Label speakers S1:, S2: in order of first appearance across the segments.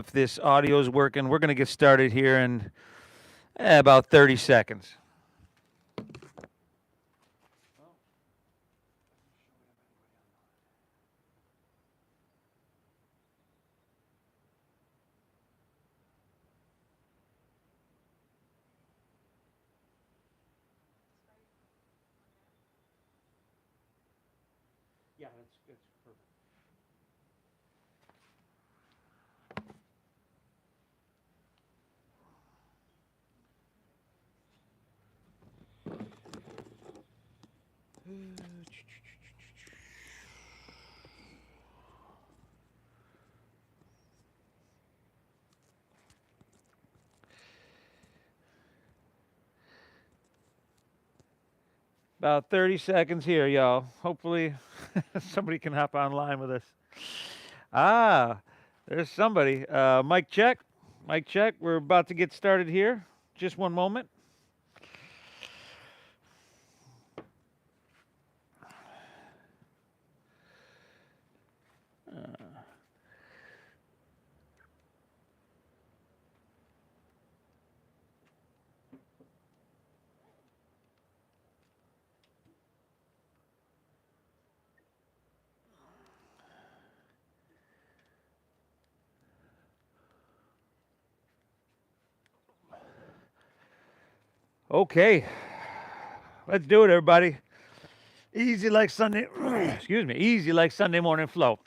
S1: if this audio is working. We're going to get started here in about 30 seconds. Yeah, that's perfect. About 30 seconds here, y'all. Hopefully, somebody can hop online with us. Ah, there's somebody. Mic check. Mic check. We're about to get started here. Just one moment. Okay, let's do it, everybody. Easy like Sunday. Excuse me. Easy like Sunday morning flow.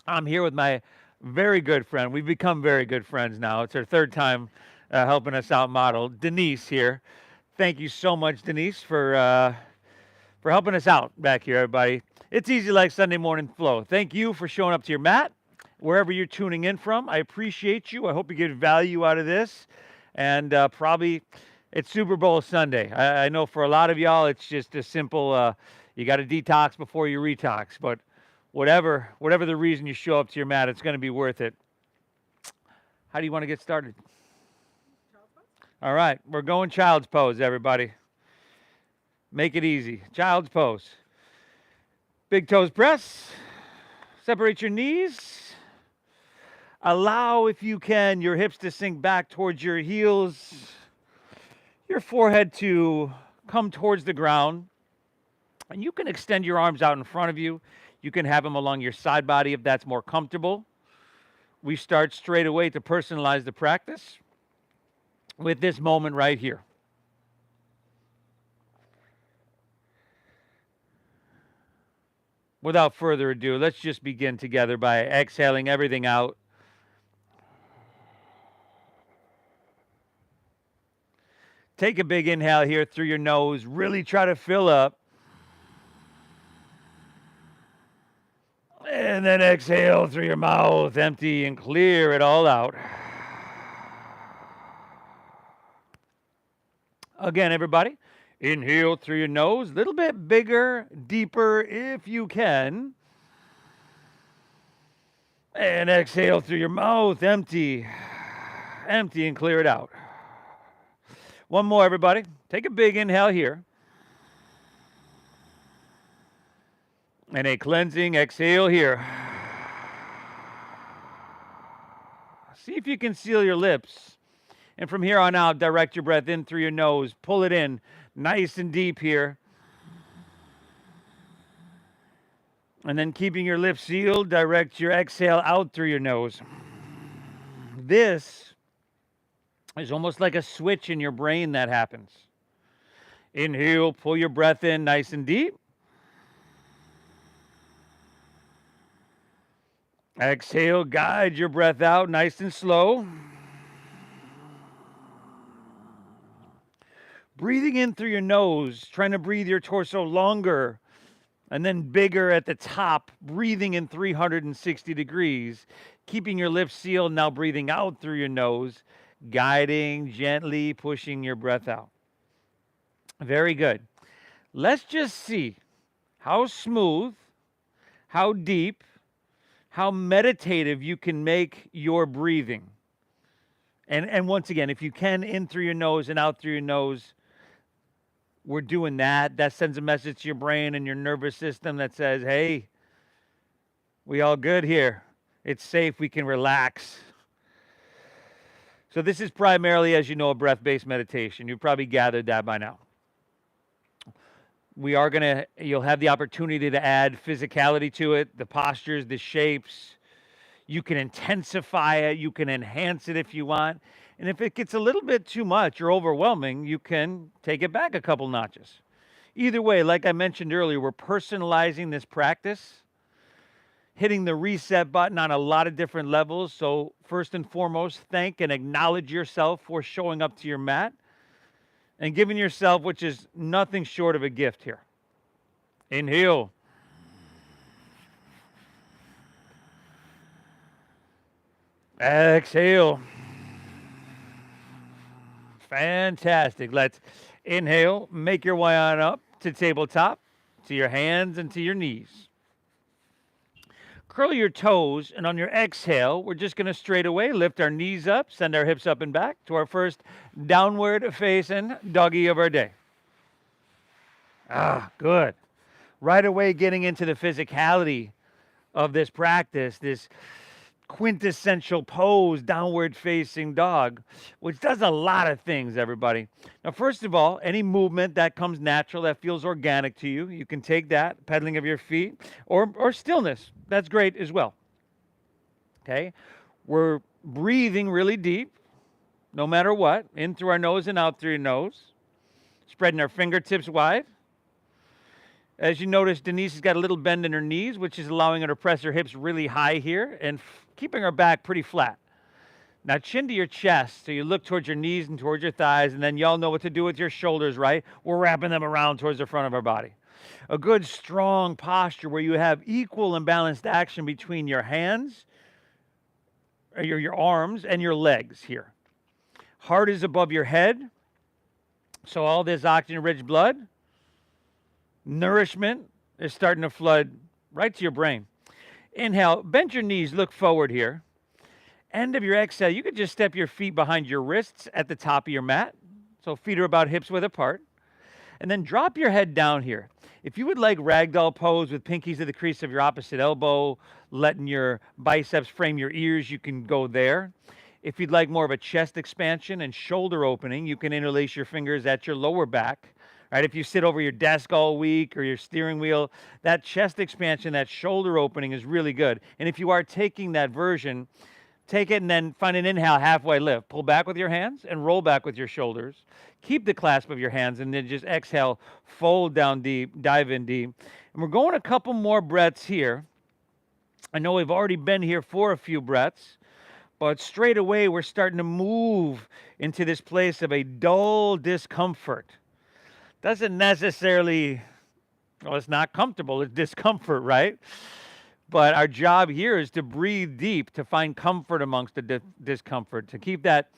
S1: I'm here with my very good friend. We've become very good friends now. It's her third time helping us out, model Denise here. Thank you so much, Denise, for helping us out back here, everybody. It's easy like Sunday morning flow. Thank you for showing up to your mat, wherever you're tuning in from. I appreciate you. I hope you get value out of this, and probably it's Super Bowl Sunday. I know for a lot of y'all, it's just a simple. You got to detox before you retox, but whatever the reason you show up to your mat, it's going to be worth it. How do you want to get started? All right, we're going child's pose, everybody. Make it easy. Child's pose. Big toes press. Separate your knees. Allow, if you can, your hips to sink back towards your heels. Your forehead to come towards the ground. And you can extend your arms out in front of you. You can have them along your side body if that's more comfortable. We start straight away to personalize the practice with this moment right here. Without further ado, let's just begin together by exhaling everything out. Take a big inhale here through your nose. Really try to fill up. And then exhale through your mouth, empty and clear it all out. Again, everybody, inhale through your nose, a little bit bigger, deeper if you can. And exhale through your mouth, empty, empty and clear it out. One more, everybody. Take a big inhale here. And a cleansing exhale here. See if you can seal your lips. And from here on out, direct your breath in through your nose. Pull it in nice and deep here. And then keeping your lips sealed, direct your exhale out through your nose. This is almost like a switch in your brain that happens. Inhale, pull your breath in nice and deep. Exhale, guide your breath out nice and slow. Breathing in through your nose, trying to breathe your torso longer and then bigger at the top, breathing in 360 degrees, keeping your lips sealed, now breathing out through your nose, guiding, gently pushing your breath out. Very good. Let's just see how smooth, how deep, how meditative you can make your breathing. And once again, if you can, in through your nose and out through your nose, we're doing that. That sends a message to your brain and your nervous system that says, hey, we all good here. It's safe. We can relax. So this is primarily, as you know, a breath-based meditation. You've probably gathered that by now. You'll have the opportunity to add physicality to it, the postures, the shapes. You can intensify it, you can enhance it if you want. And if it gets a little bit too much or overwhelming, you can take it back a couple notches. Either way, like I mentioned earlier, we're personalizing this practice, hitting the reset button on a lot of different levels. So first and foremost, thank and acknowledge yourself for showing up to your mat and giving yourself, which is nothing short of a gift here. Inhale. Exhale. Fantastic. Let's inhale, make your way on up to tabletop, to your hands and to your knees. Curl your toes, and on your exhale, we're just going to straight away lift our knees up, send our hips up and back to our first downward facing doggy of our day. Good. Right away getting into the physicality of this practice, this quintessential pose, downward facing dog, which does a lot of things, everybody. Now, first of all, any movement that comes natural, that feels organic to you, you can take that, pedaling of your feet, or stillness. That's great as well. Okay? We're breathing really deep, no matter what, in through our nose and out through your nose, spreading our fingertips wide. As you notice, Denise has got a little bend in her knees, which is allowing her to press her hips really high here and keeping her back pretty flat. Now, chin to your chest, so you look towards your knees and towards your thighs, and then y'all know what to do with your shoulders, right? We're wrapping them around towards the front of our body. A good, strong posture where you have equal and balanced action between your hands, or your arms, and your legs here. Heart is above your head, so all this oxygen-rich blood, nourishment is starting to flood right to your brain. Inhale, bend your knees, look forward here. End of your exhale, you could just step your feet behind your wrists at the top of your mat. So feet are about hips width apart. And then drop your head down here. If you would like ragdoll pose with pinkies at the crease of your opposite elbow, letting your biceps frame your ears, you can go there. If you'd like more of a chest expansion and shoulder opening, you can interlace your fingers at your lower back. Right, if you sit over your desk all week or your steering wheel, that chest expansion, that shoulder opening is really good. And if you are taking that version, take it and then find an inhale, halfway lift. Pull back with your hands and roll back with your shoulders. Keep the clasp of your hands and then just exhale, fold down deep, dive in deep. And we're going a couple more breaths here. I know we've already been here for a few breaths, but straight away we're starting to move into this place of a dull discomfort. Doesn't necessarily, well, it's not comfortable, it's discomfort, right? But our job here is to breathe deep, to find comfort amongst the discomfort, to keep that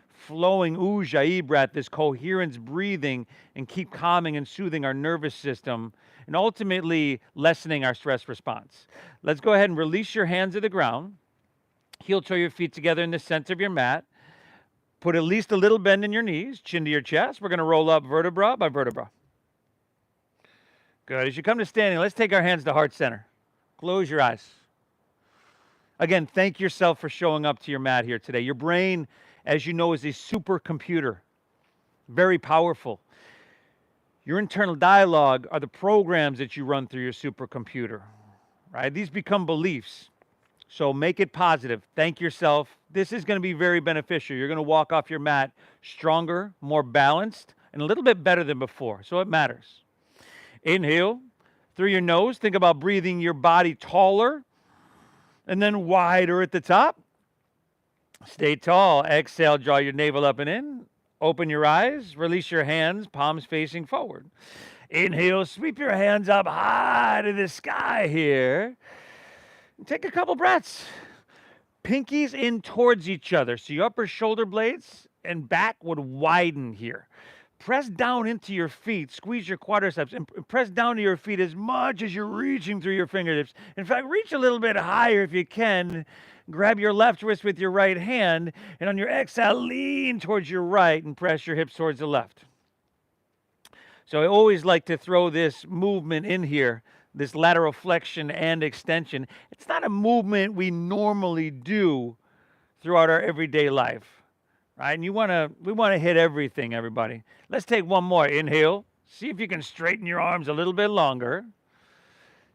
S1: flowing ujjayi breath, this coherence breathing, and keep calming and soothing our nervous system, and ultimately lessening our stress response. Let's go ahead and release your hands to the ground. Heel toe your feet together in the center of your mat. Put at least a little bend in your knees, chin to your chest. We're going to roll up vertebra by vertebra. Good. As you come to standing, let's take our hands to heart center. Close your eyes. Again, thank yourself for showing up to your mat here today. Your brain, as you know, is a supercomputer. Very powerful. Your internal dialogue are the programs that you run through your supercomputer. Right? These become beliefs. So make it positive. Thank yourself. This is going to be very beneficial. You're going to walk off your mat stronger, more balanced, and a little bit better than before. So it matters. Inhale through your nose. Think about breathing your body taller and then wider at the top. Stay tall. Exhale, draw your navel up and in. Open your eyes. Release your hands, palms facing forward. Inhale, sweep your hands up high to the sky here. Take a couple breaths. Pinkies in towards each other. So your upper shoulder blades and back would widen here. Press down into your feet. Squeeze your quadriceps and press down to your feet as much as you're reaching through your fingertips. In fact, reach a little bit higher if you can. Grab your left wrist with your right hand. And on your exhale, lean towards your right and press your hips towards the left. So I always like to throw this movement in here, this lateral flexion and extension. It's not a movement we normally do throughout our everyday life. right? And we want to hit everything, everybody. Let's take one more. Inhale. See if you can straighten your arms a little bit longer.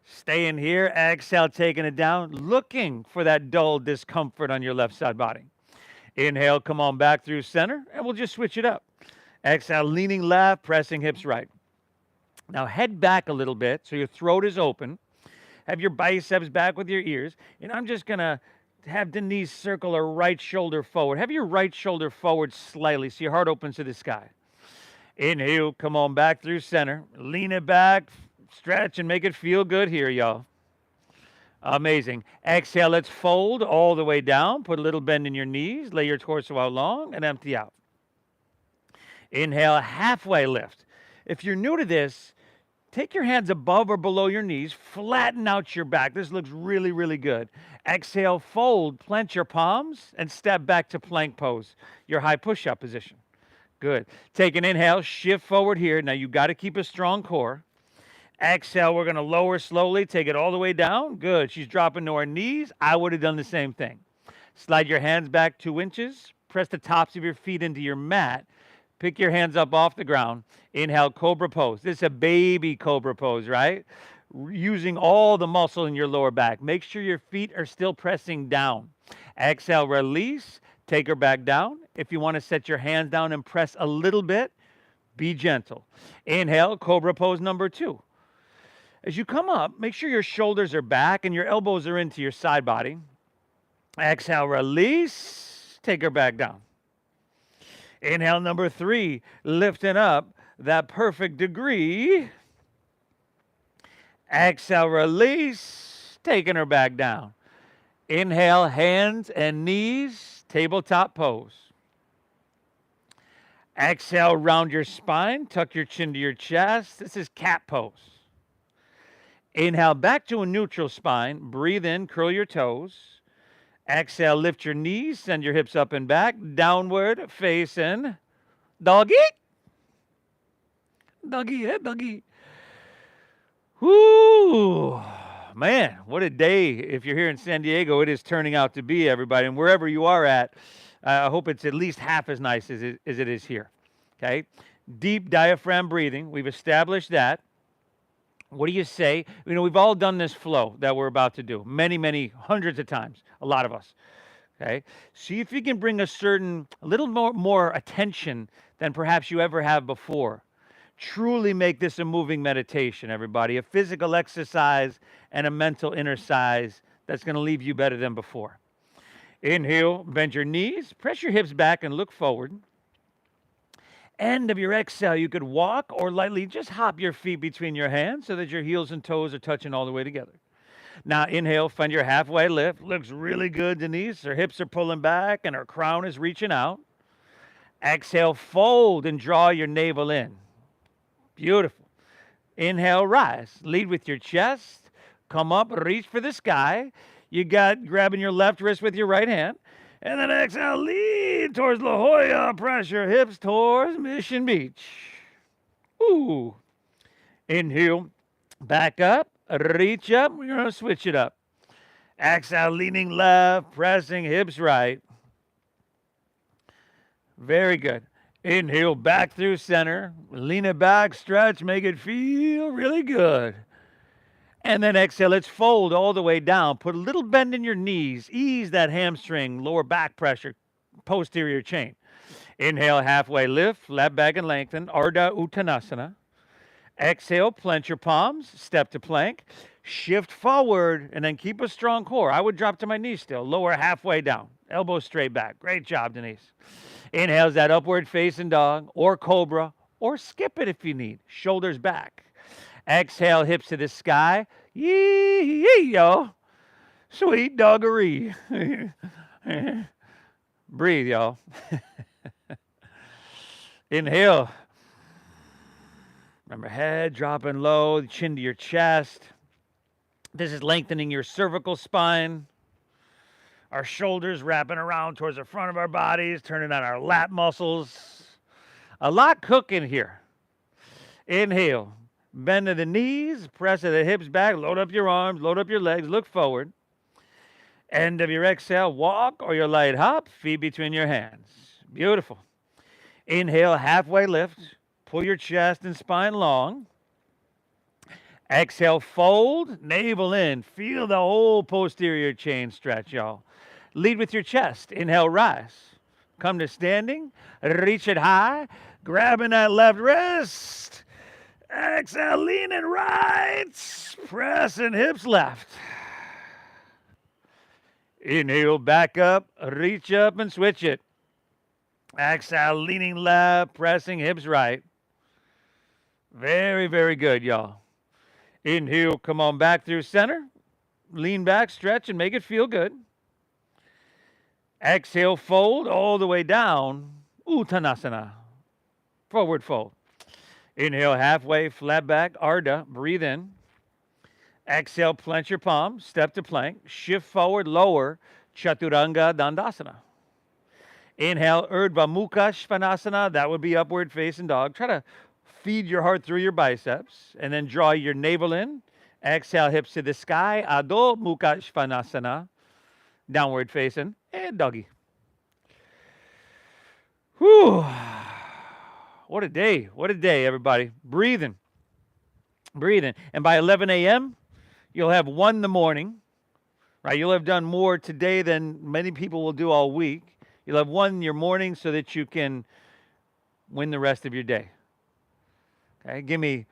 S1: Stay in here. Exhale, taking it down, looking for that dull discomfort on your left side body. Inhale, come on back through center, and we'll just switch it up. Exhale, leaning left, pressing hips right. Now head back a little bit so your throat is open. Have your biceps back with your ears. And I'm just going to have Denise circle her right shoulder forward. Have your right shoulder forward slightly so your heart opens to the sky. Inhale, come on back through center. Lean it back, stretch, and make it feel good here, y'all. Amazing. Exhale, let's fold all the way down. Put a little bend in your knees. Lay your torso out long and empty out. Inhale, halfway lift. If you're new to this, take your hands above or below your knees. Flatten out your back. This looks really, really good. Exhale, fold, clench your palms, and step back to plank pose, your high push-up position. Good. Take an inhale, shift forward here. Now, you got to keep a strong core. Exhale, we're going to lower slowly, take it all the way down. Good. She's dropping to her knees. I would have done the same thing. Slide your hands back 2 inches. Press the tops of your feet into your mat. Pick your hands up off the ground. Inhale, cobra pose. This is a baby cobra pose, right? Using all the muscle in your lower back. Make sure your feet are still pressing down. Exhale, release. Take her back down. If you want to set your hands down and press a little bit, be gentle. Inhale, cobra pose number 2. As you come up, make sure your shoulders are back and your elbows are into your side body. Exhale, release. Take her back down. Inhale, number 3, lifting up that perfect degree. Exhale, release. Taking her back down. Inhale, hands and knees, tabletop pose. Exhale, round your spine, tuck your chin to your chest. This is cat pose. Inhale, back to a neutral spine. Breathe in, curl your toes. Exhale, lift your knees, send your hips up and back. Downward facing doggy. Doggy, doggy. Whoo, man, what a day. If you're here in San Diego, it is turning out to be, everybody. And wherever you are at, I hope it's at least half as nice as it is here. Okay? Deep diaphragm breathing. We've established that. What do you say? You know, we've all done this flow that we're about to do many, many hundreds of times, a lot of us. Okay? See if you can bring a little more attention than perhaps you ever have before. Truly make this a moving meditation, everybody, a physical exercise and a mental exercise that's going to leave you better than before. Inhale, bend your knees, press your hips back and look forward. End of your exhale, you could walk or lightly just hop your feet between your hands so that your heels and toes are touching all the way together. Now, inhale, find your halfway lift. Looks really good, Denise. Her hips are pulling back and her crown is reaching out. Exhale, fold and draw your navel in. Beautiful. Inhale, rise. Lead with your chest. Come up, reach for the sky. You got grabbing your left wrist with your right hand. And then exhale, lead towards La Jolla. Press your hips towards Mission Beach. Ooh. Inhale, back up, reach up. We're going to switch it up. Exhale, leaning left, pressing hips right. Very good. Inhale, back through center. Lean it back, stretch, make it feel really good. And then exhale, let's fold all the way down. Put a little bend in your knees. Ease that hamstring, lower back pressure, posterior chain. Inhale, halfway lift, flat back and lengthen, Ardha Uttanasana. Exhale, plant your palms, step to plank. Shift forward, and then keep a strong core. I would drop to my knees still. Lower halfway down, elbows straight back. Great job, Denise. Inhales that upward facing dog, or cobra, or skip it if you need. Shoulders back. Exhale, hips to the sky. Yee, yo. Sweet doggery. Breathe, y'all. Inhale. Remember, head dropping low, chin to your chest. This is lengthening your cervical spine. Our shoulders wrapping around towards the front of our bodies, turning on our lat muscles. A lot cooking here. Inhale. Bend to the knees, press the hips back, load up your arms, load up your legs, look forward. End of your exhale, walk or your light hop, feet between your hands. Beautiful. Inhale, halfway lift. Pull your chest and spine long. Exhale, fold, navel in. Feel the whole posterior chain stretch, y'all. Lead with your chest. Inhale, rise. Come to standing. Reach it high. Grabbing that left wrist. Exhale, leaning right. Pressing hips left. Inhale, back up. Reach up and switch it. Exhale, leaning left. Pressing hips right. Very, very good, y'all. Inhale, come on back through center. Lean back, stretch, and make it feel good. Exhale, fold all the way down. Uttanasana. Forward fold. Inhale, halfway, flat back, Ardha. Breathe in. Exhale, plant your palms, step to plank. Shift forward, lower, Chaturanga Dandasana. Inhale, Urdhva Mukha Svanasana. That would be upward facing dog. Try to feed your heart through your biceps, and then draw your navel in. Exhale, hips to the sky. Adho Mukha Svanasana. Downward facing, and doggy. Whew. What a day. What a day, everybody. Breathing. Breathing. And by 11 a.m., you'll have one in the morning, right? You'll have done more today than many people will do all week. You'll have one in your morning so that you can win the rest of your day. Okay, give me,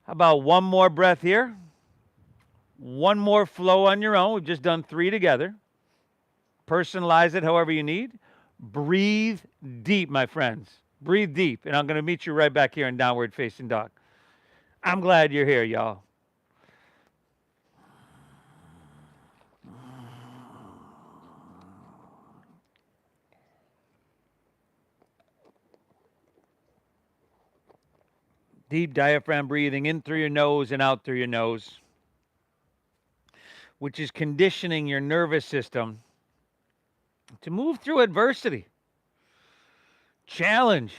S1: how about one more breath here? One more flow on your own. We've just done 3 together. Personalize it however you need. Breathe deep, my friends. Breathe deep. And I'm going to meet you right back here in downward facing dog. I'm glad you're here, y'all. Deep diaphragm breathing in through your nose and out through your nose, which is conditioning your nervous system to move through adversity, challenge,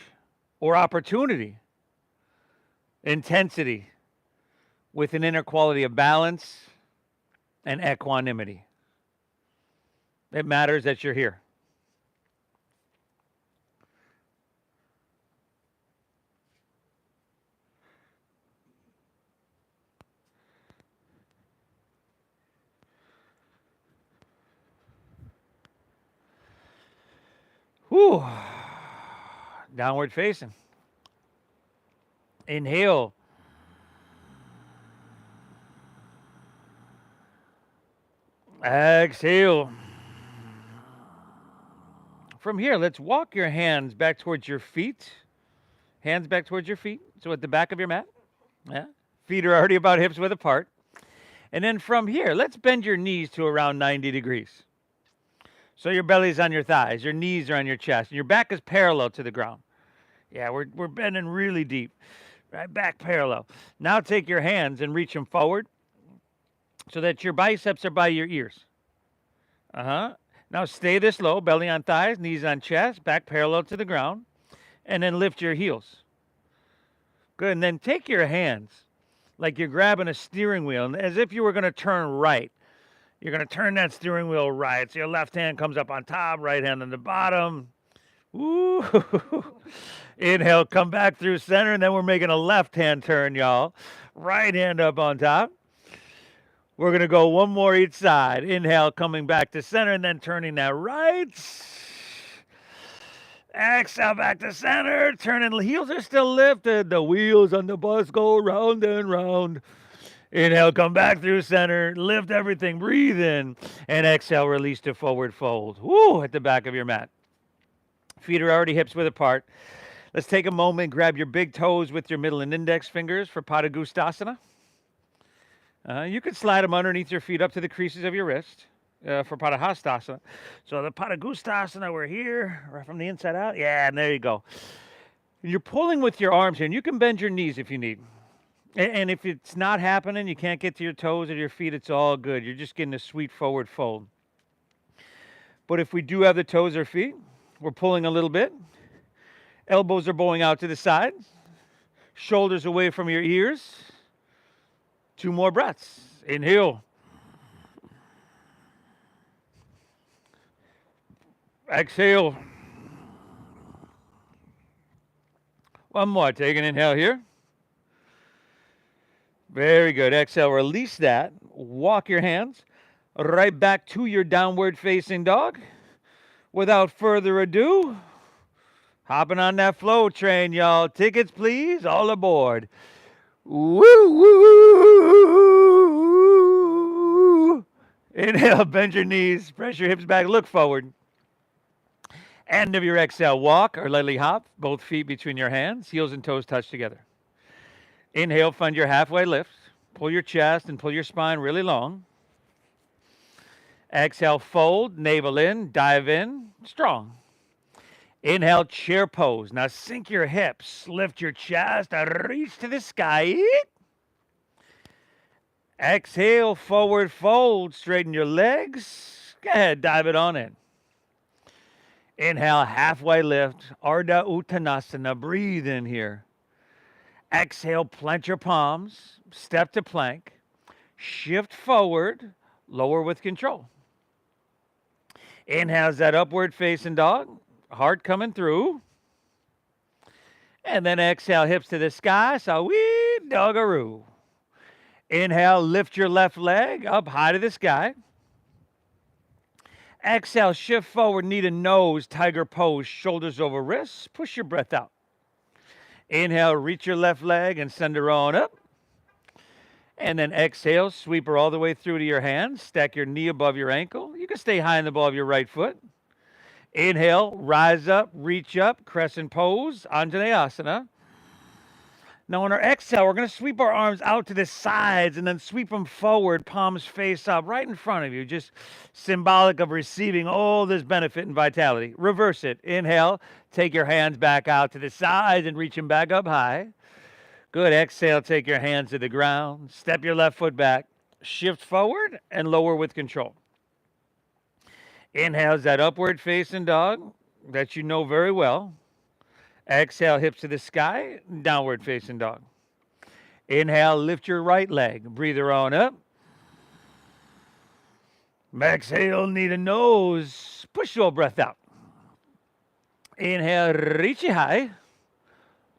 S1: or opportunity, intensity, with an inner quality of balance and equanimity. It matters that you're here. Whew. Downward facing. Inhale. Exhale. From here, let's walk your hands back towards your feet. Hands back towards your feet. So at the back of your mat. Yeah. Feet are already about hips width apart. And then from here, let's bend your knees to around 90 degrees. So your belly's on your thighs, your knees are on your chest, and your back is parallel to the ground. Yeah, we're bending really deep. Right, back parallel. Now take your hands and reach them forward so that your biceps are by your ears. Now stay this low, belly on thighs, knees on chest, back parallel to the ground, and then lift your heels. Good, and then take your hands like you're grabbing a steering wheel, as if you were going to turn right. You're going to turn that steering wheel right. So your left hand comes up on top, right hand on the bottom. Ooh. Inhale, come back through center, and then we're making a left hand turn, y'all. Right hand up on top. We're going to go one more each side. Inhale, coming back to center, and then turning that right. Exhale, back to center. Turning, the heels are still lifted. The wheels on the bus go round and round. Inhale, come back through center, lift everything, breathe in, and exhale, release to forward fold. Woo, at the back of your mat. Feet are already hips width apart. Let's take a moment, grab your big toes with your middle and index fingers for Padagustasana. You can slide them underneath your feet up to the creases of your wrist for Padahastasana. So the Padagustasana, we're here, right from the inside out. Yeah, and there you go. You're pulling with your arms here, and you can bend your knees if you need. And if it's not happening, you can't get to your toes or your feet, it's all good. You're just getting a sweet forward fold. But if we do have the toes or feet, we're pulling a little bit. Elbows are bowing out to the side. Shoulders away from your ears. 2 more breaths. Inhale. Exhale. One more. Take an inhale here. Very good. Exhale, release that. Walk your hands right back to your downward facing dog. Without further ado, hopping on that flow train, y'all. Tickets, please. All aboard. Woo, woo. Inhale, bend your knees, press your hips back, look forward. End of your exhale, walk or lightly hop, both feet between your hands, heels and toes touch together. Inhale, find your halfway lift. Pull your chest and pull your spine really long. Exhale, fold, navel in, dive in, strong. Inhale, chair pose. Now sink your hips, lift your chest, reach to the sky. Exhale, forward fold, straighten your legs. Go ahead, dive it on in. Inhale, halfway lift, Ardha Uttanasana. Breathe in here. Exhale, plant your palms, step to plank, shift forward, lower with control. Inhale, that upward facing dog, heart coming through. And then exhale, hips to the sky, Sawi Doggaroo. Inhale, lift your left leg up high to the sky. Exhale, shift forward, knee to nose, tiger pose, shoulders over wrists. Push your breath out. Inhale, reach your left leg and send her on up. And then exhale, sweep her all the way through to your hands. Stack your knee above your ankle. You can stay high in the ball of your right foot. Inhale, rise up, reach up, crescent pose, Anjaneyasana. Now on our exhale, we're going to sweep our arms out to the sides and then sweep them forward, palms face up, right in front of you, just symbolic of receiving all this benefit and vitality. Reverse it. Inhale, take your hands back out to the sides and reach them back up high. Good. Exhale, take your hands to the ground, step your left foot back, shift forward and lower with control. Inhale is that upward facing dog that you know very well. Exhale, hips to the sky, downward facing dog. Inhale, lift your right leg. Breathe her on up. Exhale, knee to nose. Push your breath out. Inhale, reach it high.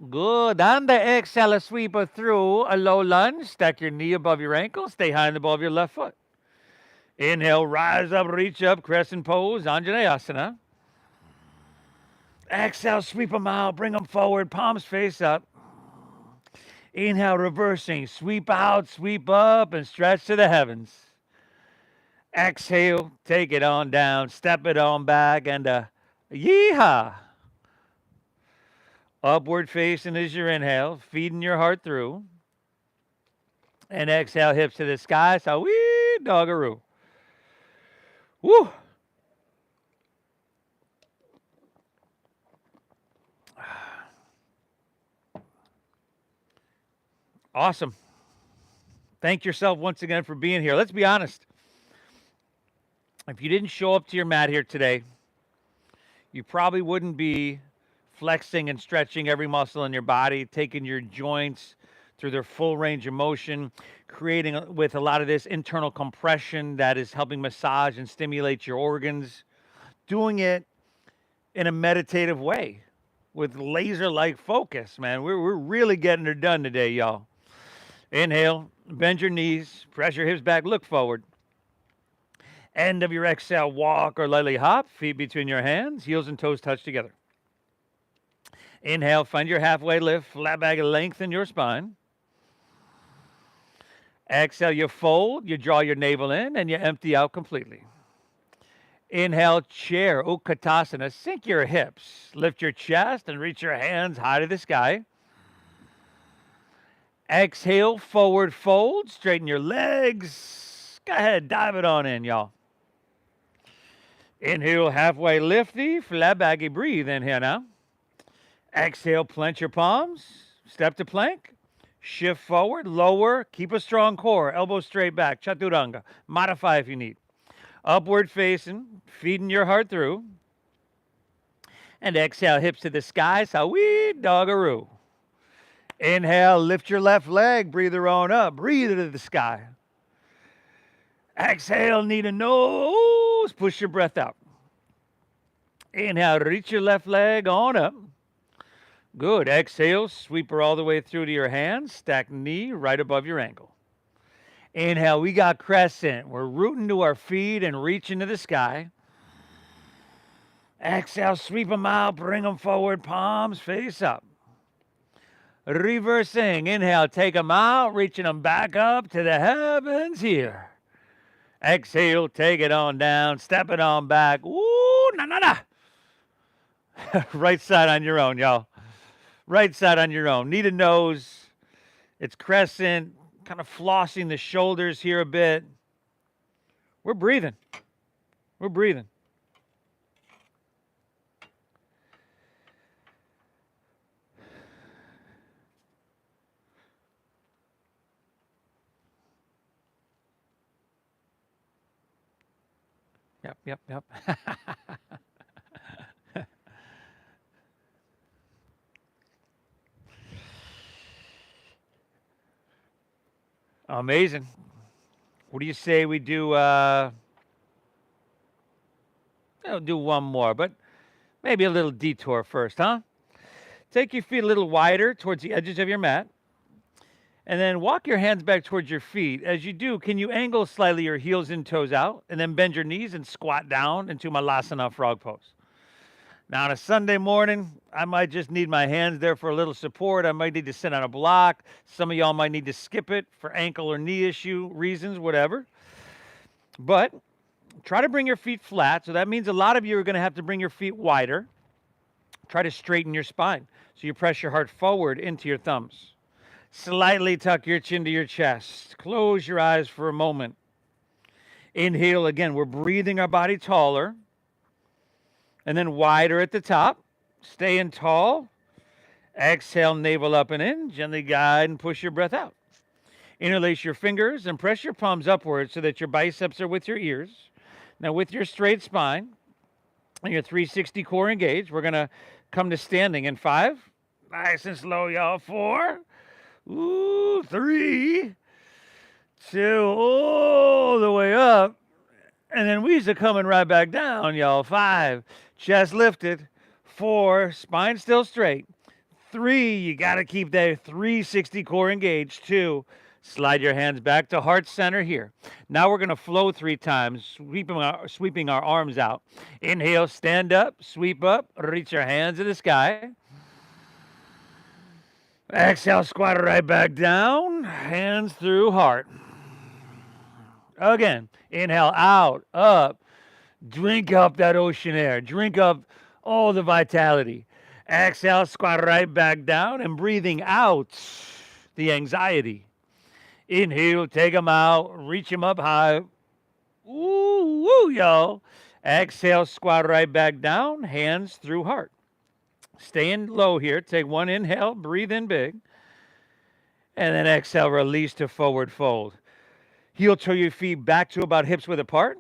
S1: Good. On the exhale, sweep her through a low lunge. Stack your knee above your ankle. Stay high in the ball of your left foot. Inhale, rise up, reach up, crescent pose, Anjaneyasana. Exhale, sweep them out, bring them forward, palms face up. Inhale, reversing, sweep out, sweep up, and stretch to the heavens. Exhale, take it on down, step it on back, and yeehaw. Upward facing is your inhale, feeding your heart through. And exhale, hips to the sky, so wee doggaroo. Woo! Awesome. Thank yourself once again for being here. Let's be honest. If you didn't show up to your mat here today, you probably wouldn't be flexing and stretching every muscle in your body, taking your joints through their full range of motion, creating with a lot of this internal compression that is helping massage and stimulate your organs, doing it in a meditative way with laser-like focus, man. We're really getting her done today, y'all. Inhale, bend your knees, press your hips back, look forward. End of your exhale, walk or lightly hop, feet between your hands, heels and toes touch together. Inhale, find your halfway lift, flat back, lengthen your spine. Exhale, you fold, you draw your navel in, and you empty out completely. Inhale, chair, Utkatasana, sink your hips, lift your chest, and reach your hands high to the sky. Exhale, forward fold, straighten your legs. Go ahead, dive it on in, y'all. Inhale, halfway lifty, flat baggy, breathe in here now. Exhale, plant your palms, step to plank, shift forward, lower, keep a strong core, elbows straight back, chaturanga. Modify if you need. Upward facing, feeding your heart through. And exhale, hips to the sky, Sawi Doggaroo. Inhale, lift your left leg, breathe her on up, breathe it to the sky. Exhale, knee to nose, push your breath out. Inhale, reach your left leg on up. Good. Exhale, sweep her all the way through to your hands. Stack knee right above your ankle. Inhale, we got crescent. We're rooting to our feet and reaching to the sky. Exhale, sweep them out, bring them forward, palms face up. Reversing. Inhale, take them out, reaching them back up to the heavens here. Exhale, take it on down, step it on back. Ooh, na na na. Right side on your own, y'all. Right side on your own. Knee to nose. It's crescent, kind of flossing the shoulders here a bit. We're breathing. We're breathing. Yep. Amazing. What do you say we do? I'll do one more, but maybe a little detour first, huh? Take your feet a little wider towards the edges of your mat. And then walk your hands back towards your feet. As you do, can you angle slightly your heels and toes out? And then bend your knees and squat down into Malasana frog pose. Now, on a Sunday morning, I might just need my hands there for a little support. I might need to sit on a block. Some of y'all might need to skip it for ankle or knee issue reasons, whatever. But try to bring your feet flat. So that means a lot of you are going to have to bring your feet wider. Try to straighten your spine. So you press your heart forward into your thumbs. Slightly tuck your chin to your chest. Close your eyes for a moment. Inhale again. We're breathing our body taller. And then wider at the top. Staying tall. Exhale, navel up and in. Gently guide and push your breath out. Interlace your fingers and press your palms upwards so that your biceps are with your ears. Now with your straight spine and your 360 core engaged, we're going to come to standing in 5. Nice and slow, y'all. 4. Ooh, 3, 2, all the way up. And then we's coming right back down, y'all. 5, chest lifted. 4, spine still straight. 3, you got to keep that 360 core engaged. 2, slide your hands back to heart center here. Now we're going to flow 3 times, sweeping our arms out. Inhale, stand up, sweep up, reach your hands to the sky. Exhale, squat right back down, hands through heart. Again, inhale out, up, drink up that ocean air, drink up all the vitality. Exhale, squat right back down and breathing out the anxiety. Inhale, take them out, reach them up high. Ooh, woo, y'all. Exhale, squat right back down, hands through heart. Staying low here. Take one inhale, breathe in big. And then exhale, release to forward fold. Heel toe your feet back to about hips width apart.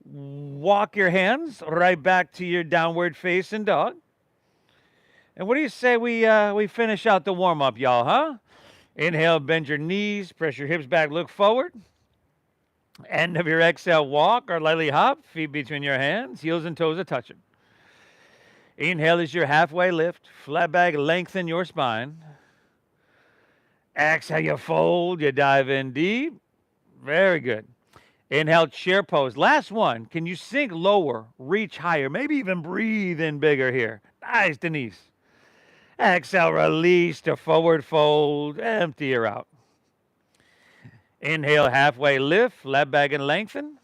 S1: Walk your hands right back to your downward facing dog. And what do you say we finish out the warm-up, y'all, huh? Inhale, bend your knees, press your hips back, look forward. End of your exhale, walk or lightly hop, feet between your hands, heels and toes are touching. Inhale is your halfway lift. Flat back, lengthen your spine. Exhale, you fold, you dive in deep. Very good. Inhale, chair pose. Last one. Can you sink lower, reach higher, maybe even breathe in bigger here? Nice, Denise. Exhale, release to forward fold. Empty her out. Inhale, halfway lift, flat back and lengthen.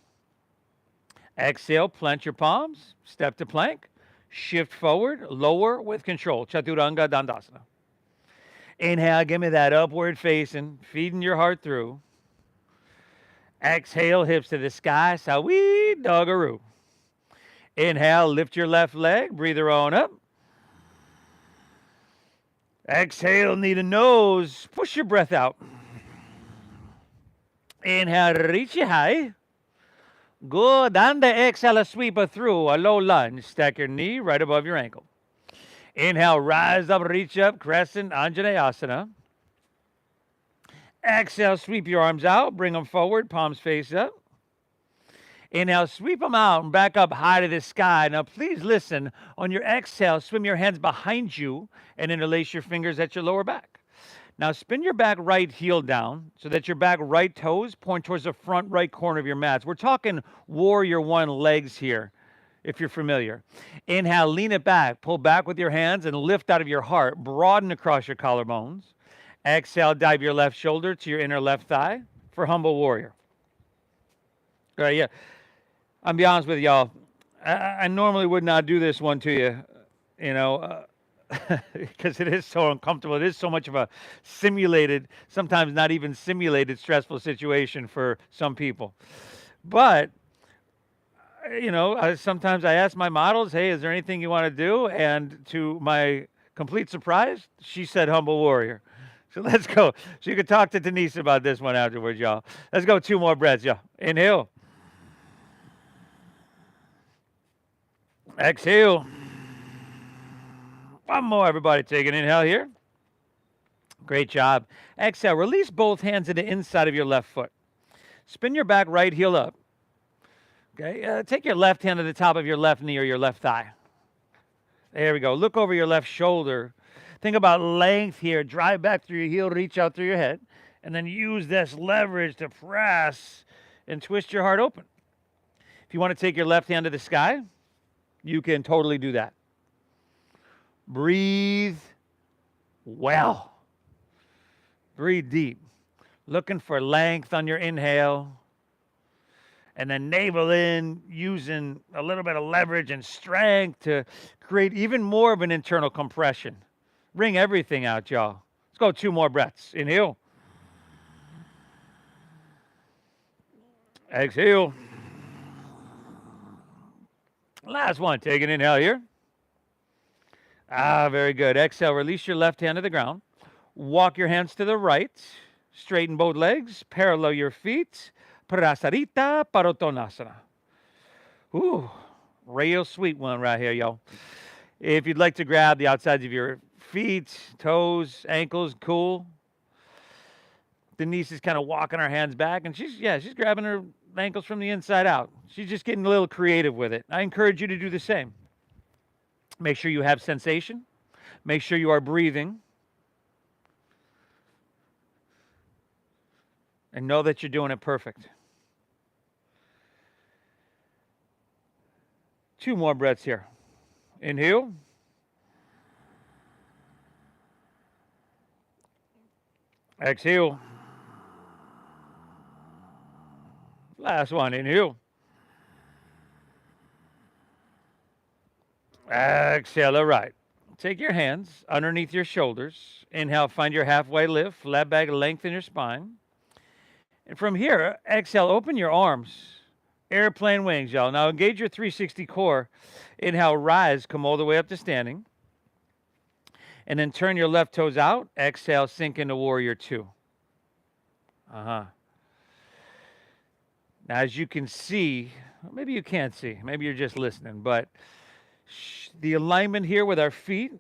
S1: Exhale, plant your palms, step to plank. Shift forward, lower with control. Chaturanga Dandasana. Inhale, give me that upward facing, feeding your heart through. Exhale, hips to the sky, Sawi Doggaroo. Inhale, lift your left leg, breathe her on up. Exhale, knee to nose, push your breath out. Inhale, reach you high. Good. And the exhale, sweep her through a low lunge. Stack your knee right above your ankle. Inhale, rise up, reach up, crescent, Anjaneyasana. Exhale, sweep your arms out, bring them forward, palms face up. Inhale, sweep them out and back up high to the sky. Now, please listen. On your exhale, swim your hands behind you and interlace your fingers at your lower back. Now, spin your back right heel down so that your back right toes point towards the front right corner of your mats. We're talking warrior one legs here, if you're familiar. Inhale, lean it back. Pull back with your hands and lift out of your heart. Broaden across your collarbones. Exhale, dive your left shoulder to your inner left thigh for humble warrior. All right, yeah. I'll be honest with y'all. I normally would not do this one to you, because it is so uncomfortable. It is so much of a simulated, sometimes not even simulated, stressful situation for some people. But, sometimes I ask my models, hey, is there anything you want to do? And to my complete surprise, she said humble warrior. So let's go. So you can talk to Denise about this one afterwards, y'all. Let's go 2 more breaths, y'all. Inhale. Exhale. One more, everybody. Take an inhale here. Great job. Exhale. Release both hands to the inside of your left foot. Spin your back right heel up. Okay. Take your left hand to the top of your left knee or your left thigh. There we go. Look over your left shoulder. Think about length here. Drive back through your heel, reach out through your head, and then use this leverage to press and twist your heart open. If you want to take your left hand to the sky, you can totally do that. Breathe well. Breathe deep. Looking for length on your inhale. And then navel in, using a little bit of leverage and strength to create even more of an internal compression. Bring everything out, y'all. Let's go 2 more breaths. Inhale. Exhale. Last one. Take an inhale here. Very good. Exhale. Release your left hand to the ground. Walk your hands to the right. Straighten both legs. Parallel your feet. Prasarita Padottanasana. Ooh, real sweet one right here, y'all. If you'd like to grab the outsides of your feet, toes, ankles, cool. Denise is kind of walking her hands back, and she's grabbing her ankles from the inside out. She's just getting a little creative with it. I encourage you to do the same. Make sure you have sensation. Make sure you are breathing. And know that you're doing it perfect. 2 more breaths here. Inhale. Exhale. Last one. Inhale. Exhale. All right. Take your hands underneath your shoulders. Inhale. Find your halfway lift. Flat back, lengthen your spine. And from here, exhale, open your arms. Airplane wings, y'all. Now engage your 360 core. Inhale, rise, come all the way up to standing. And then turn your left toes out. Exhale, sink into warrior 2. Now, as you can see, maybe you can't see, maybe you're just listening, but the alignment here with our feet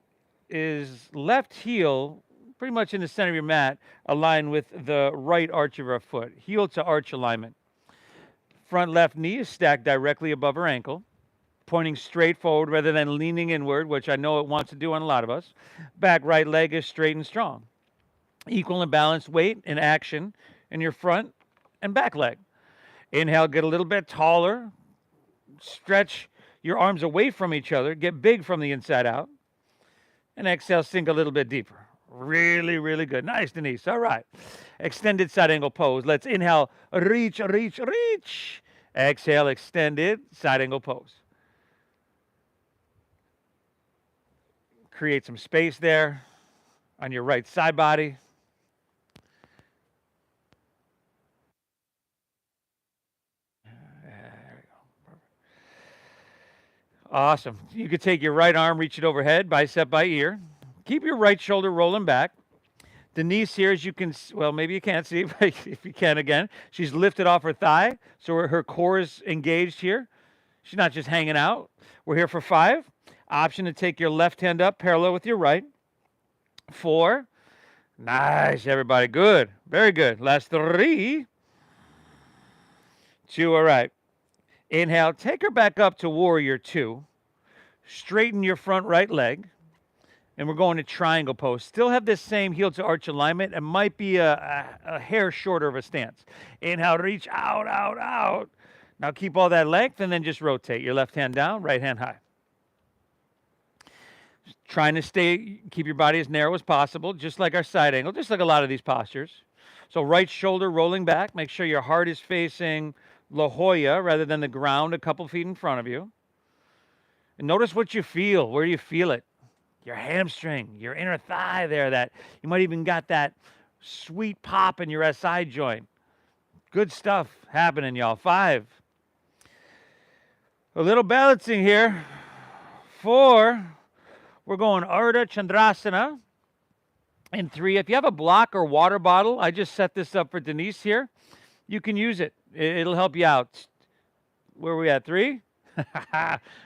S1: is left heel pretty much in the center of your mat, aligned with the right arch of our foot, heel to arch alignment. Front left knee is stacked directly above our ankle, pointing straight forward rather than leaning inward, which I know it wants to do on a lot of us. Back right leg is straight and strong. Equal and balanced weight and action in your front and back leg. Inhale, get a little bit taller. Stretch your arms away from each other. Get big from the inside out. And exhale, sink a little bit deeper. Really, really good. Nice, Denise. All right. Extended side angle pose. Let's inhale, reach, reach, reach. Exhale, extended side angle pose. Create some space there on your right side body. There we go. Perfect. Awesome. You could take your right arm, reach it overhead, bicep by ear. Keep your right shoulder rolling back. Denise here, as you can, well, maybe you can't see, but if you can again, she's lifted off her thigh, so her core is engaged here. She's not just hanging out. We're here for 5. Option to take your left hand up parallel with your right. 4. Nice, everybody. Good. Very good. Last 3. 2. All right. Inhale, take her back up to warrior two. Straighten your front right leg. And we're going to triangle pose. Still have this same heel to arch alignment. It might be a hair shorter of a stance. Inhale, reach out, out, out. Now keep all that length and then just rotate. Your left hand down, right hand high. Trying to keep your body as narrow as possible, just like our side angle, just like a lot of these postures. So right shoulder rolling back. Make sure your heart is facing La Jolla rather than the ground a couple feet in front of you. And notice what you feel. Where do you feel it? Your hamstring, your inner thigh there. That you might even got that sweet pop in your SI joint. Good stuff happening, y'all. 5. A little balancing here. 4. We're going Ardha Chandrasana. And 3, if you have a block or water bottle, I just set this up for Denise here. You can use it. It'll help you out. Where are we at? 3?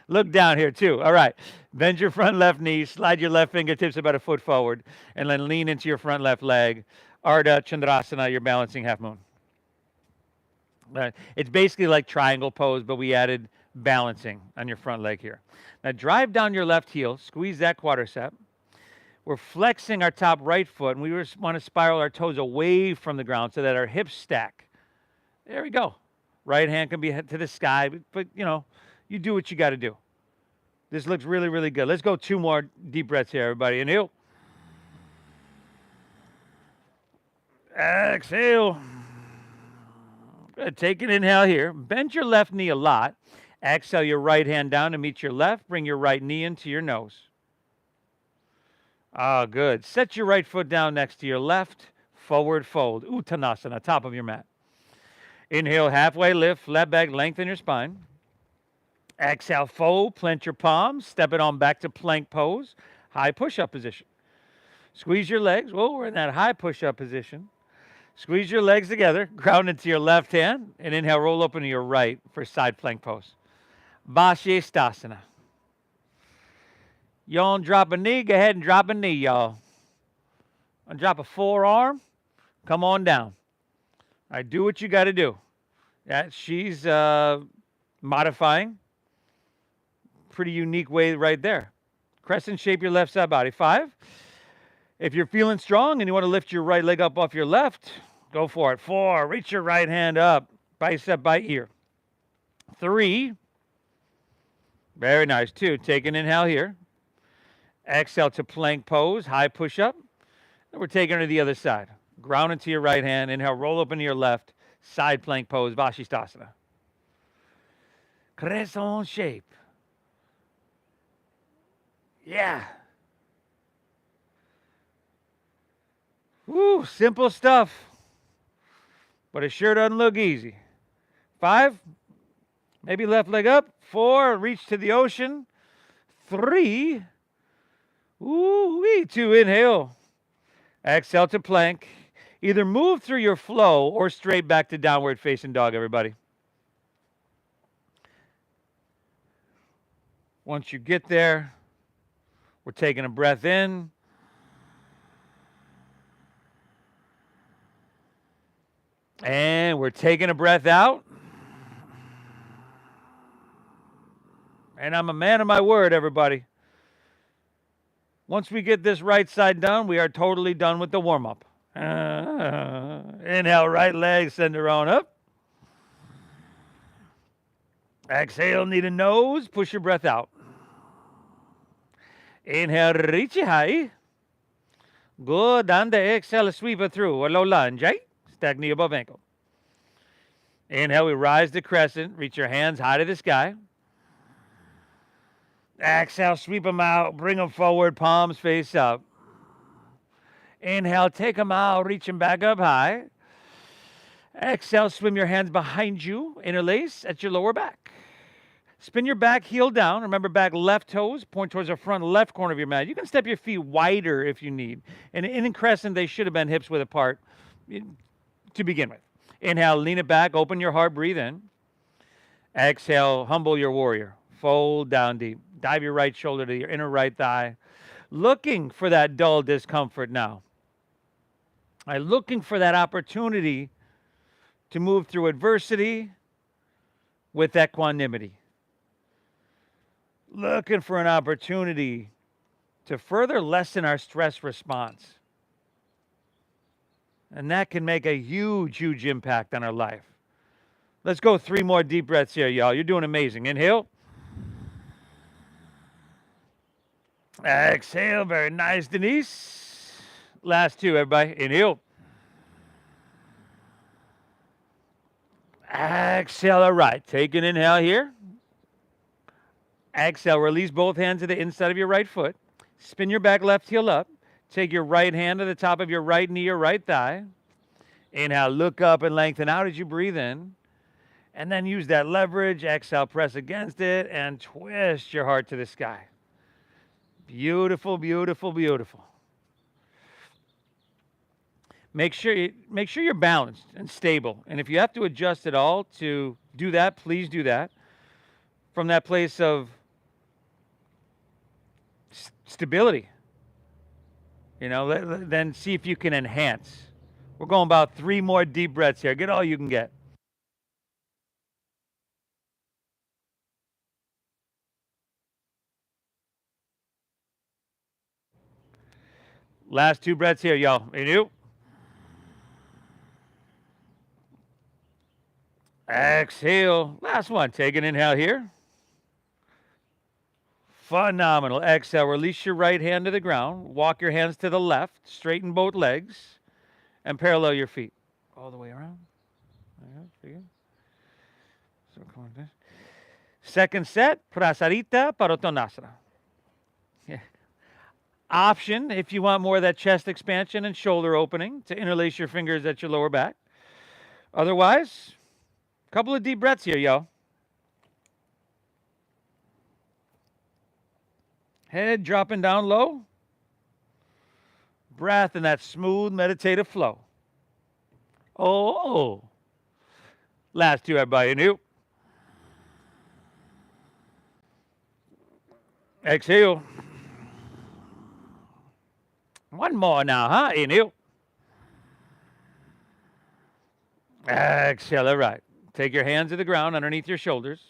S1: Look down here too. All right. Bend your front left knee. Slide your left fingertips about a foot forward. And then lean into your front left leg. Ardha Chandrasana, your balancing half moon. It's basically like triangle pose, but we added balancing on your front leg here. Now drive down your left heel. Squeeze that quadricep. We're flexing our top right foot, and we want to spiral our toes away from the ground so that our hips stack. There we go. Right hand can be to the sky, but you know, you do what you got to do. This looks really, really good. Let's go 2 more deep breaths here, everybody. Inhale. Exhale. Good. Take an inhale here. Bend your left knee a lot. Exhale your right hand down to meet your left. Bring your right knee into your nose. Ah, good. Set your right foot down next to your left. Forward fold. Uttanasana, top of your mat. Inhale, halfway lift, left back, lengthen your spine. Exhale, fold, plant your palms, step it on back to plank pose, high push-up position. Squeeze your legs. Whoa, we're in that high push-up position. Squeeze your legs together, ground into your left hand, and inhale, roll up into your right for side plank pose. Vashisthasana. Y'all drop a knee, go ahead and drop a knee, y'all. And drop a forearm, come on down. All right, do what you got to do. Yeah, she's modifying. Pretty unique way right there. Crescent shape your left side body. 5. If you're feeling strong and you want to lift your right leg up off your left, go for it. 4, reach your right hand up, bicep by ear. 3, very nice. 2, take an inhale here. Exhale to plank pose, high push-up. And we're taking her to the other side. Ground into your right hand. Inhale, roll up into your left. Side plank pose, Vashisthasana. Crescent shape. Yeah. Woo, simple stuff. But it sure doesn't look easy. 5, maybe left leg up. 4, reach to the ocean. 3, ooh-wee, 2, inhale. Exhale to plank. Either move through your flow or straight back to downward facing dog, everybody. Once you get there, we're taking a breath in. And we're taking a breath out. And I'm a man of my word, everybody. Once we get this right side done, we are totally done with the warm-up. Inhale, right leg, send her on up. Exhale, knee to nose, push your breath out. Inhale, reach it high. Good, and exhale, sweep it through. A low lunge, right? Stack knee above ankle. Inhale, we rise to crescent. Reach your hands high to the sky. Exhale, sweep them out. Bring them forward, palms face up. Inhale, take them out. Reach them back up high. Exhale, swim your hands behind you. Interlace at your lower back. Spin your back heel down. Remember, back left toes point towards the front left corner of your mat. You can step your feet wider if you need. And in crescent, they should have been hips width apart to begin with. Inhale, lean it back, open your heart, breathe in. Exhale, humble your warrior. Fold down deep. Dive your right shoulder to your inner right thigh. Looking for that dull discomfort now. Looking for that opportunity to move through adversity, with equanimity, looking for an opportunity to further lessen our stress response. And that can make a huge, huge impact on our life. Let's go 3 more deep breaths here, y'all. You're doing amazing. Inhale. Exhale. Very nice, Denise. Last 2, everybody. Inhale. Exhale. All right. Take an inhale here. Exhale. Release both hands to the inside of your right foot. Spin your back left heel up. Take your right hand to the top of your right knee or right thigh. Inhale, look up and lengthen out as you breathe in. And then use that leverage. Exhale, press against it and twist your heart to the sky. Beautiful, beautiful, beautiful. Make sure you're balanced and stable. And if you have to adjust at all to do that, please do that from that place of stability. You know, then see if you can enhance. We're going about 3 more deep breaths here. Get all you can get. Last 2 breaths here, y'all. Inhale. Exhale. Last one. Take an inhale here. Phenomenal. Exhale. Release your right hand to the ground. Walk your hands to the left. Straighten both legs. And parallel your feet. All the way around. So come on. Second set. Prasarita Padottanasana. Yeah. Option, if you want more of that chest expansion and shoulder opening, to interlace your fingers at your lower back. Otherwise, a couple of deep breaths here, yo. Head dropping down low. Breath in that smooth meditative flow. Oh. Last 2, everybody. Inhale. Exhale. One more now, huh? Inhale. Exhale. All right. Take your hands to the ground underneath your shoulders.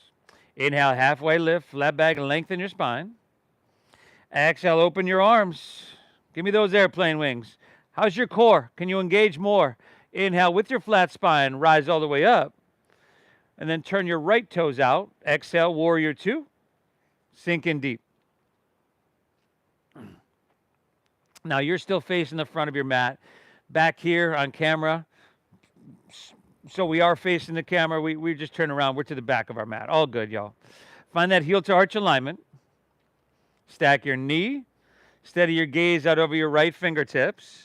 S1: Inhale, halfway lift, flat back, and lengthen your spine. Exhale, open your arms. Give me those airplane wings. How's your core? Can you engage more? Inhale with your flat spine, rise all the way up. And then turn your right toes out. Exhale, warrior 2. Sink in deep. Now you're still facing the front of your mat. Back here on camera. So we are facing the camera. We just turn around. We're to the back of our mat. All good, y'all. Find that heel to arch alignment. Stack your knee. Steady your gaze out over your right fingertips.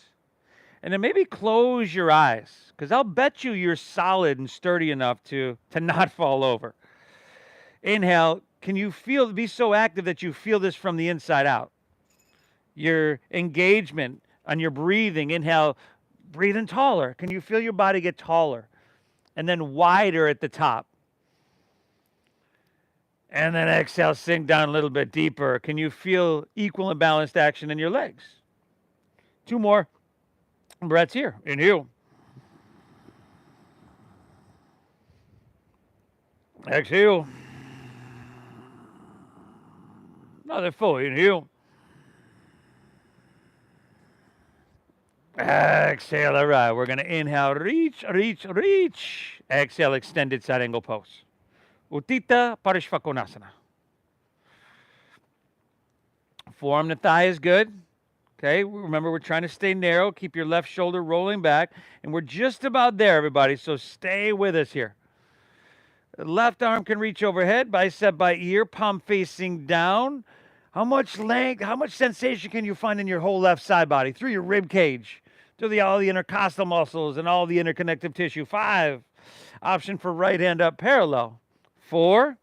S1: And then maybe close your eyes, because I'll bet you're solid and sturdy enough to not fall over. Inhale. Can you be so active that you feel this from the inside out? Your engagement on your breathing. Inhale, breathing taller. Can you feel your body get taller? And then wider at the top. And then exhale, sink down a little bit deeper. Can you feel equal and balanced action in your legs? 2 more breaths here. Inhale. Exhale. Another full. Inhale. Exhale. All right. We're going to inhale. Reach, reach, reach. Exhale. Extended side angle pose. Utthita Parishvakonasana. Forearm to thigh is good. Okay. Remember, we're trying to stay narrow. Keep your left shoulder rolling back. And we're just about there, everybody. So stay with us here. Left arm can reach overhead, bicep by ear, palm facing down. How much length, how much sensation can you find in your whole left side body? Through your rib cage, through all the intercostal muscles and all the interconnective tissue. 5, option for right hand up parallel. 4,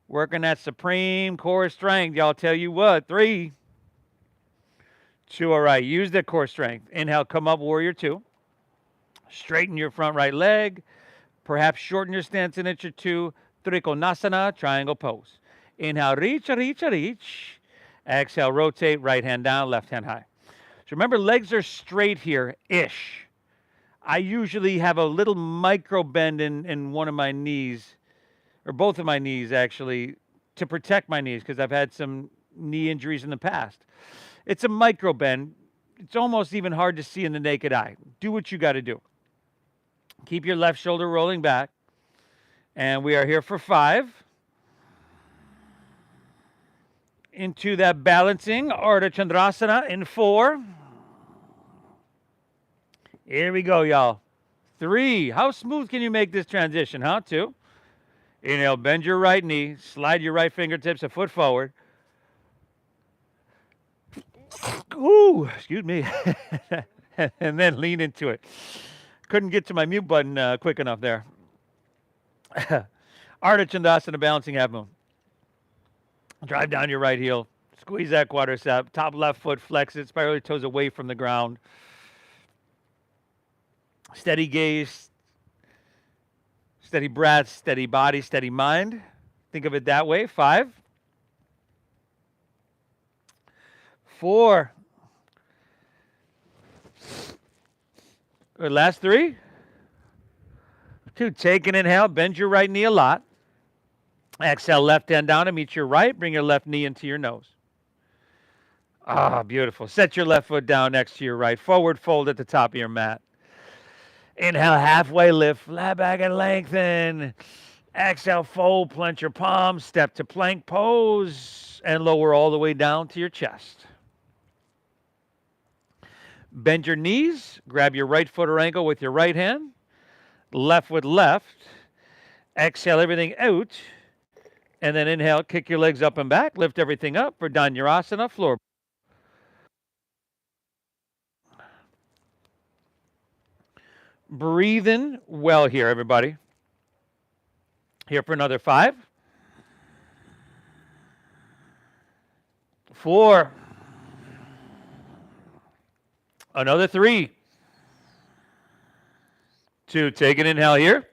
S1: working that supreme core strength. Y'all tell you what. 3, 2, all right. Use that core strength. Inhale, come up, warrior 2. Straighten your front right leg. Perhaps shorten your stance an inch or 2. Trikonasana, triangle pose. Inhale, reach, reach, reach. Exhale, rotate, right hand down, left hand high. So remember, legs are straight here-ish. I usually have a little micro bend in one of my knees or both of my knees actually, to protect my knees because I've had some knee injuries in the past. It's a micro bend. It's almost even hard to see in the naked eye. Do what you got to do. Keep your left shoulder rolling back. And we are here for 5. Into that balancing Ardha Chandrasana in 4. Here we go, y'all. 3. How smooth can you make this transition, huh? 2. Inhale, bend your right knee, slide your right fingertips a foot forward. Ooh, excuse me. And then lean into it. Couldn't get to my mute button quick enough there. Ardha Chandrasana, balancing half moon. Drive down your right heel. Squeeze that quadricep. Top left foot, flex it. Spiral your toes away from the ground. Steady gaze. Steady breath. Steady body. Steady mind. Think of it that way. 5. 4. Good. Last 3. 2. Take an inhale. Bend your right knee a lot. Exhale, left hand down and meet your right. Bring your left knee into your nose. Ah, beautiful. Set your left foot down next to your right. Forward fold at the top of your mat. Inhale, halfway lift, flat back and lengthen. Exhale, fold, plant your palms, step to plank pose, and lower all the way down to your chest. Bend your knees, grab your right foot or ankle with your right hand, left with left. Exhale everything out, and then inhale, kick your legs up and back, lift everything up for Dhanurasana, floor. Breathe in well here, everybody. Here for another 5. 4. Another 3. 2. Take an inhale here.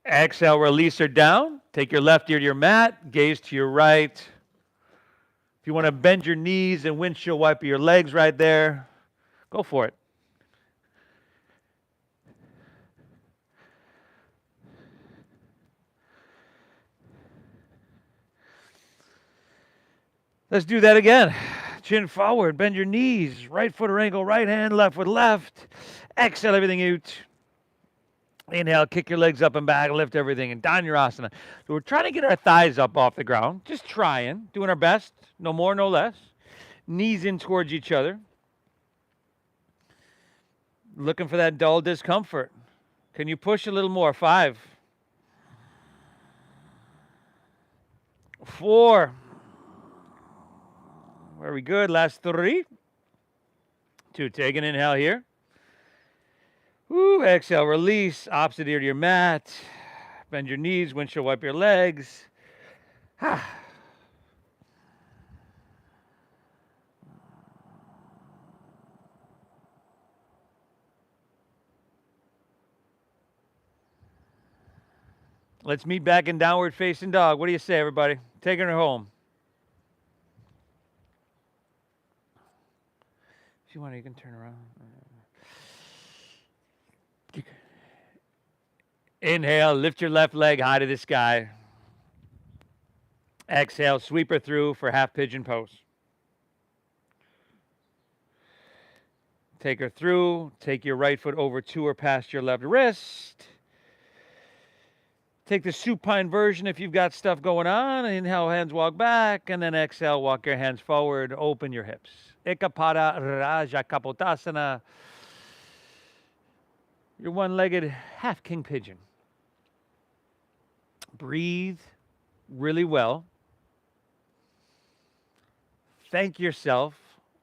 S1: Exhale, release her down. Take your left ear to your mat. Gaze to your right. If you want to bend your knees and windshield wiper your legs right there, go for it. Let's do that again. Chin forward, bend your knees, right foot or ankle, right hand, left with left. Exhale everything out. Inhale, kick your legs up and back, lift everything in Dhanurasana. So we're trying to get our thighs up off the ground, just trying, doing our best, no more, no less. Knees in towards each other. Looking for that dull discomfort. Can you push a little more? 5. 4. Very good. Last 3. 2. Take an inhale here. Woo, exhale, release, opposite ear to your mat. Bend your knees, windshield wipe your legs. Let's meet back in downward facing dog. What do you say, everybody? Taking her home. If you want, you can turn around. Inhale, lift your left leg high to the sky. Exhale, sweep her through for half pigeon pose. Take her through. Take your right foot over to or past your left wrist. Take the supine version if you've got stuff going on. Inhale, hands walk back, and then exhale, walk your hands forward, open your hips. Ekapada Raja Kapotasana. Your one-legged half king pigeon. Breathe really well. Thank yourself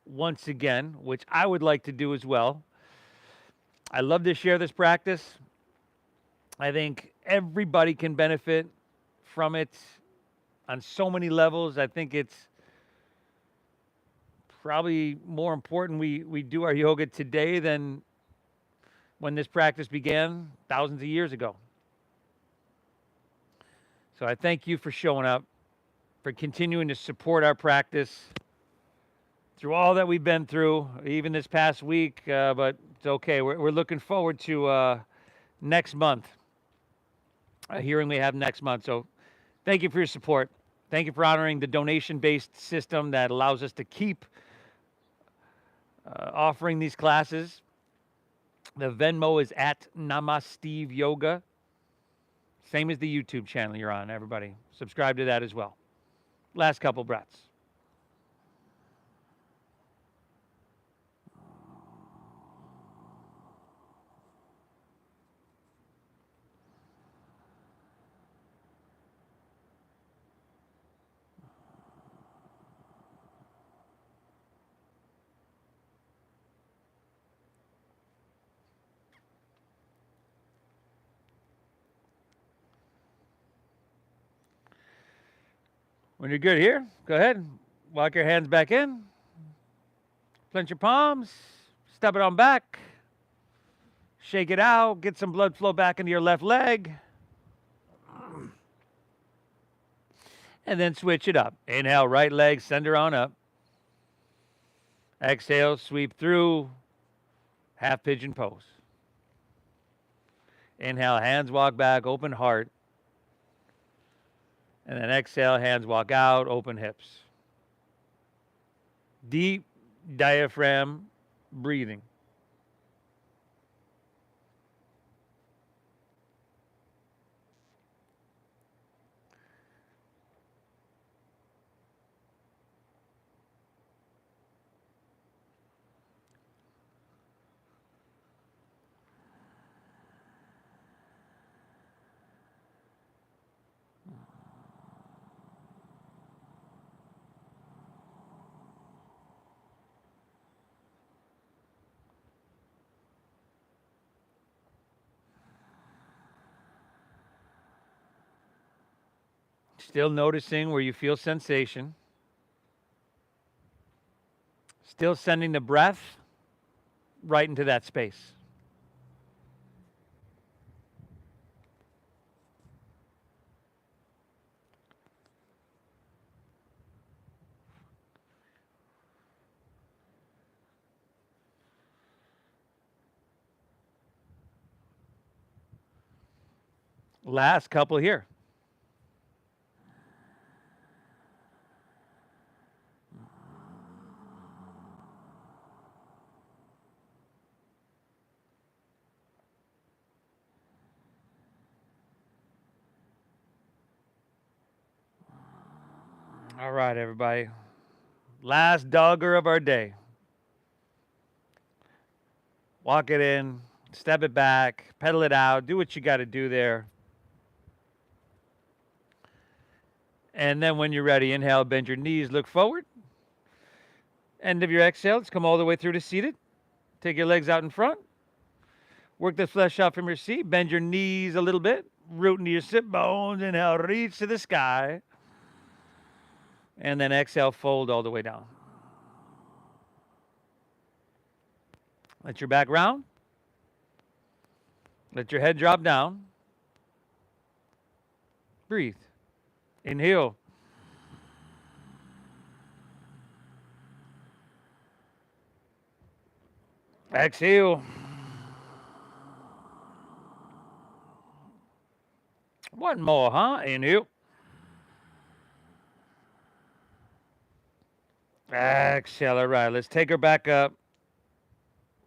S1: once again, which I would like to do as well. I love to share this practice. I think everybody can benefit from it on so many levels. I think it's probably more important we do our yoga today than when this practice began thousands of years ago. So I thank you for showing up, for continuing to support our practice through all that we've been through, even this past week, but it's okay. We're looking forward to next month. hearing we have next month. So thank you for your support. Thank you for honoring the donation-based system that allows us to keep offering these classes. The Venmo is at Namasteve Yoga. Same as the YouTube channel you're on, everybody. Subscribe to that as well. Last couple breaths. When you're good here, go ahead. Walk your hands back in. Clench your palms. Step it on back. Shake it out. Get some blood flow back into your left leg. And then switch it up. Inhale, right leg, send her on up. Exhale, sweep through. Half pigeon pose. Inhale, hands walk back, open heart. And then exhale, hands walk out, open hips. Deep diaphragm breathing. Still noticing where you feel sensation. Still sending the breath right into that space. Last couple here. All right, everybody. Last dogger of our day. Walk it in, step it back, pedal it out, do what you got to do there. And then when you're ready, inhale, bend your knees, look forward. End of your exhale, let's come all the way through to seated. Take your legs out in front. Work the flesh out from your seat. Bend your knees a little bit. Root into your sit bones. Inhale, reach to the sky. And then exhale, fold all the way down. Let your back round. Let your head drop down. Breathe. Inhale. Exhale. One more, huh? Inhale. Exhale. All right, let's take her back up.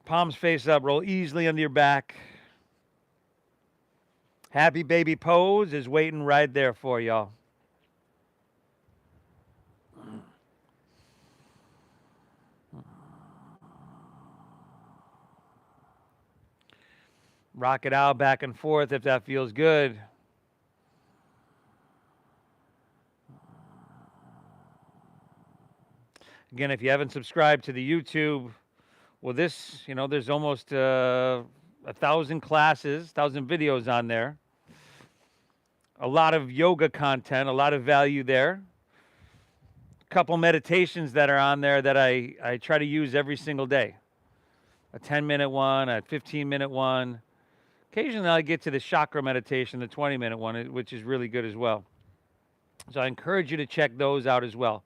S1: Palms face up. Roll easily onto your back. Happy baby pose is waiting right there for y'all. Rock it out back and forth if that feels good. Again, if you haven't subscribed to the YouTube, well, this, there's almost 1,000 classes, 1,000 videos on there. A lot of yoga content, a lot of value there. A couple meditations that are on there that I try to use every single day. A 10-minute one, a 15-minute one. Occasionally I get to the chakra meditation, the 20-minute one, which is really good as well. So I encourage you to check those out as well.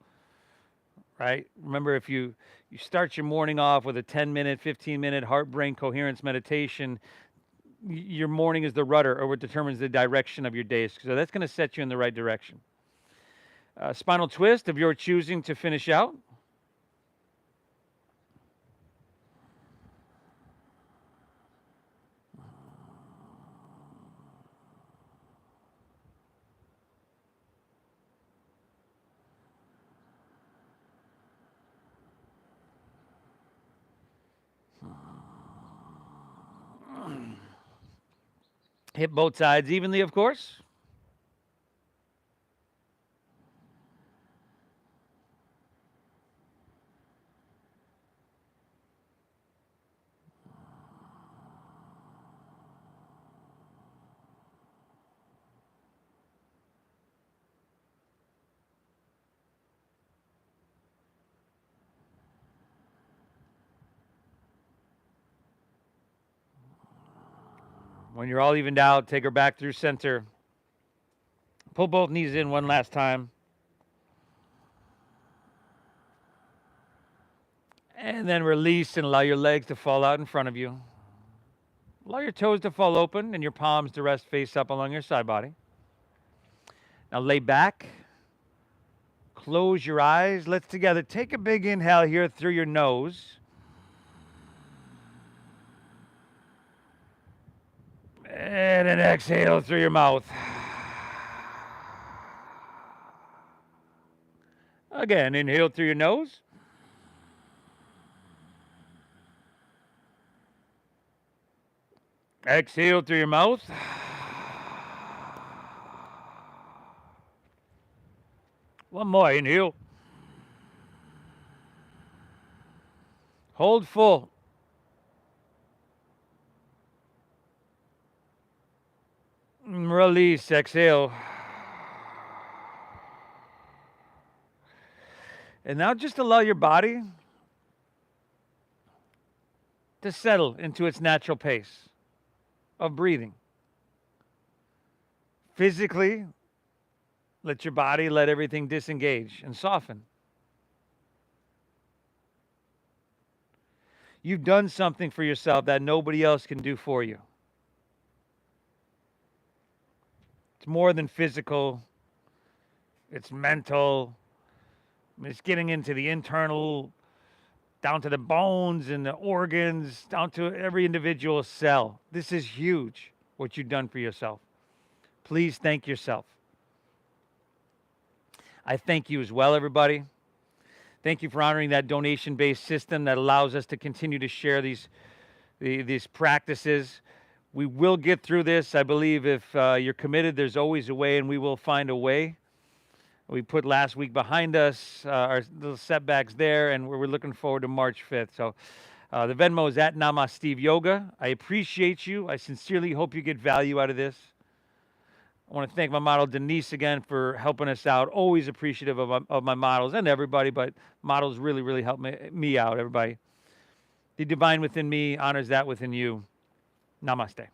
S1: Right? Remember, if you start your morning off with a 10-minute, 15-minute heart-brain coherence meditation, your morning is the rudder, or what determines the direction of your days. So that's going to set you in the right direction. Spinal twist of your choosing to finish out. Hit both sides evenly, of course. When you're all evened out, take her back through center. Pull both knees in one last time. And then release and allow your legs to fall out in front of you. Allow your toes to fall open and your palms to rest face up along your side body. Now lay back. Close your eyes. Let's together take a big inhale here through your nose. And an exhale through your mouth. Again, inhale through your nose. Exhale through your mouth. One more, inhale. Hold full. Release, exhale. And now just allow your body to settle into its natural pace of breathing. Physically, let your body let everything disengage and soften. You've done something for yourself that nobody else can do for you. It's more than physical. It's mental. It's getting into the internal, down to the bones and the organs, down to every individual cell. This is huge, what you've done for yourself. Please thank yourself. I thank you as well, everybody. Thank you for honoring that donation-based system that allows us to continue to share these practices. We will get through this. I believe if you're committed, there's always a way, and we will find a way. We put last week behind us, our little setbacks there, and we're looking forward to March 5th. So the Venmo is at Namasteve Yoga. I appreciate you. I sincerely hope you get value out of this. I want to thank my model, Denise, again, for helping us out. Always appreciative of my models and everybody, but models really, really help me out, everybody. The divine within me honors that within you. Namaste.